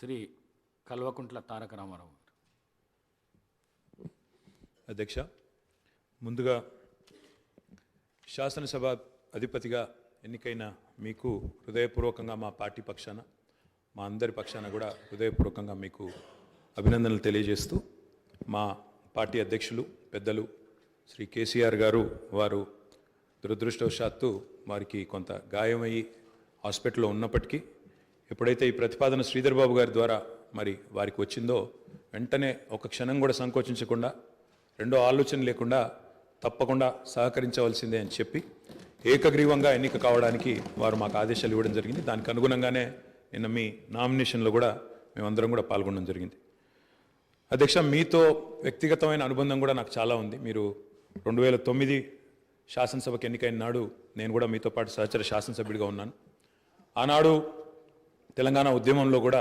శ్రీ కల్వకుంట్ల తారక రామారావు గారు. అధ్యక్ష, ముందుగా శాసనసభ అధిపతిగా ఎన్నికైన మీకు హృదయపూర్వకంగా మా పార్టీ పక్షాన, మా అందరి పక్షాన కూడా హృదయపూర్వకంగా మీకు అభినందనలు తెలియజేస్తూ, మా పార్టీ అధ్యక్షులు పెద్దలు శ్రీ కేసీఆర్ గారు వారు దురదృష్టవశాత్తు వారికి కొంత గాయమయ్యి హాస్పిటల్లో ఉన్నప్పటికీ ఎప్పుడైతే ఈ ప్రతిపాదన శ్రీధర్ బాబు గారి ద్వారా మరి వారికి వచ్చిందో వెంటనే ఒక క్షణం కూడా సంకోచించకుండా, రెండో ఆలోచన లేకుండా తప్పకుండా సహకరించవలసిందే అని చెప్పి ఏకగ్రీవంగా ఎన్నిక కావడానికి వారు మాకు ఆదేశాలు ఇవ్వడం జరిగింది. దానికి అనుగుణంగానే నిన్న మీ నామినేషన్లో కూడా మేమందరం కూడా పాల్గొనడం జరిగింది. అధ్యక్ష, మీతో వ్యక్తిగతమైన అనుబంధం కూడా నాకు చాలా ఉంది. మీరు 2009 శాసనసభకు ఎన్నికైన నాడు నేను కూడా మీతో పాటు సహచర శాసనసభ్యుడిగా ఉన్నాను. ఆనాడు తెలంగాణ ఉద్యమంలో కూడా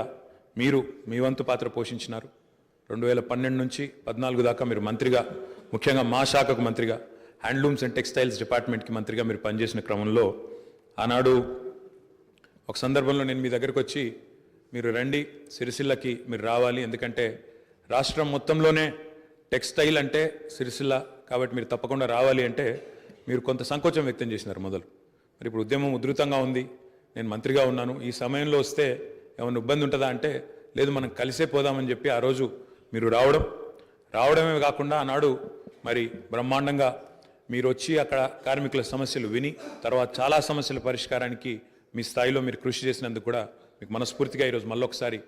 మీరు మీ వంతు పాత్ర పోషించినారు. 2012 నుంచి 14 దాకా మీరు మంత్రిగా, ముఖ్యంగా మా శాఖకు మంత్రిగా, హ్యాండ్లూమ్స్ అండ్ టెక్స్టైల్స్ డిపార్ట్మెంట్కి మంత్రిగా మీరు పనిచేసిన క్రమంలో ఆనాడు ఒక సందర్భంలో నేను మీ దగ్గరకు వచ్చి, మీరు రండి సిరిసిల్లకి మీరు రావాలి, ఎందుకంటే రాష్ట్రం మొత్తంలోనే టెక్స్టైల్ అంటే సిరిసిల్ల కాబట్టి మీరు తప్పకుండా రావాలి అంటే మీరు కొంత సంకోచం వ్యక్తం చేసినారు మొదలు. మరి ఇప్పుడు ఉద్యమం ఉధృతంగా ఉంది, నేను మంత్రిగా ఉన్నాను, ఈ సమయంలో వస్తే ఏమైనా ఇబ్బంది ఉంటుందా అంటే లేదు, మనం కలిసే పోదామని చెప్పి ఆ రోజు మీరు రావడమే కాకుండా ఆనాడు మరి బ్రహ్మాండంగా మీరు వచ్చి అక్కడ కార్మికుల సమస్యలు విని తర్వాత చాలా సమస్యల పరిష్కారానికి మీ స్థాయిలో మీరు కృషి చేసినందుకు కూడా మీకు మనస్ఫూర్తిగా ఈరోజు మళ్ళొకసారి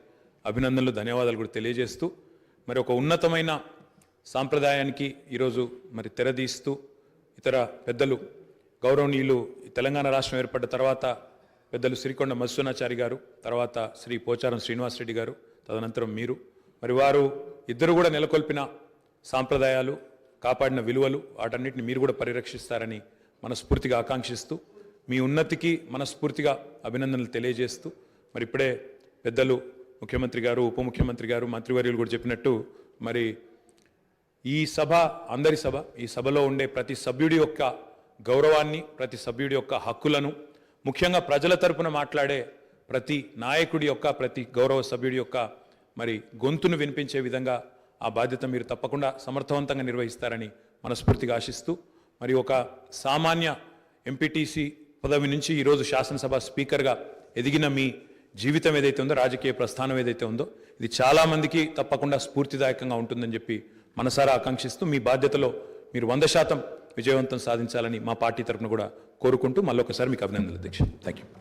అభినందనలు, ధన్యవాదాలు కూడా తెలియజేస్తూ, మరి ఒక ఉన్నతమైన సాంప్రదాయానికి ఈరోజు మరి తెరదీస్తూ ఇతర పెద్దలు గౌరవనీయులు తెలంగాణ రాష్ట్రం ఏర్పడ్డ తర్వాత పెద్దలు శ్రీకొండ మధుసూనాచారి గారు, తర్వాత శ్రీ పోచారం శ్రీనివాసరెడ్డి గారు, తదనంతరం మీరు, మరి వారు ఇద్దరు కూడా నెలకొల్పిన సాంప్రదాయాలు, కాపాడిన విలువలు, వాటన్నిటిని మీరు కూడా పరిరక్షిస్తారని మనస్ఫూర్తిగా ఆకాంక్షిస్తూ, మీ ఉన్నతికి మనస్ఫూర్తిగా అభినందనలు తెలియజేస్తూ, మరి ఇప్పుడే పెద్దలు ముఖ్యమంత్రి గారు, ఉప ముఖ్యమంత్రి గారు, మంత్రివర్యులు కూడా చెప్పినట్టు మరి ఈ సభ అందరి సభ, ఈ సభలో ఉండే ప్రతి సభ్యుడి యొక్క గౌరవాన్ని, ప్రతి సభ్యుడి యొక్క హక్కులను, ముఖ్యంగా ప్రజల తరపున మాట్లాడే ప్రతి నాయకుడి యొక్క, ప్రతి గౌరవ సభ్యుడి యొక్క మరి గొంతును వినిపించే విధంగా ఆ బాధ్యత మీరు తప్పకుండా సమర్థవంతంగా నిర్వహిస్తారని మనస్ఫూర్తిగా ఆశిస్తూ, మరి ఒక సామాన్య ఎంపీటీసీ పదవి నుంచి ఈరోజు శాసనసభ స్పీకర్గా ఎదిగిన మీ జీవితం ఏదైతే ఉందో, రాజకీయ ప్రస్థానం ఏదైతే ఉందో, ఇది చాలామందికి తప్పకుండా స్ఫూర్తిదాయకంగా ఉంటుందని చెప్పి మనసారా ఆకాంక్షిస్తూ, మీ బాధ్యతలో మీరు 100% విజయవంతం సాధించాలని మా పార్టీ తరఫున కూడా కోరుకుంటూ మళ్ళొకసారి మీకు అభినందనలు అధ్యక్ష. Thank you.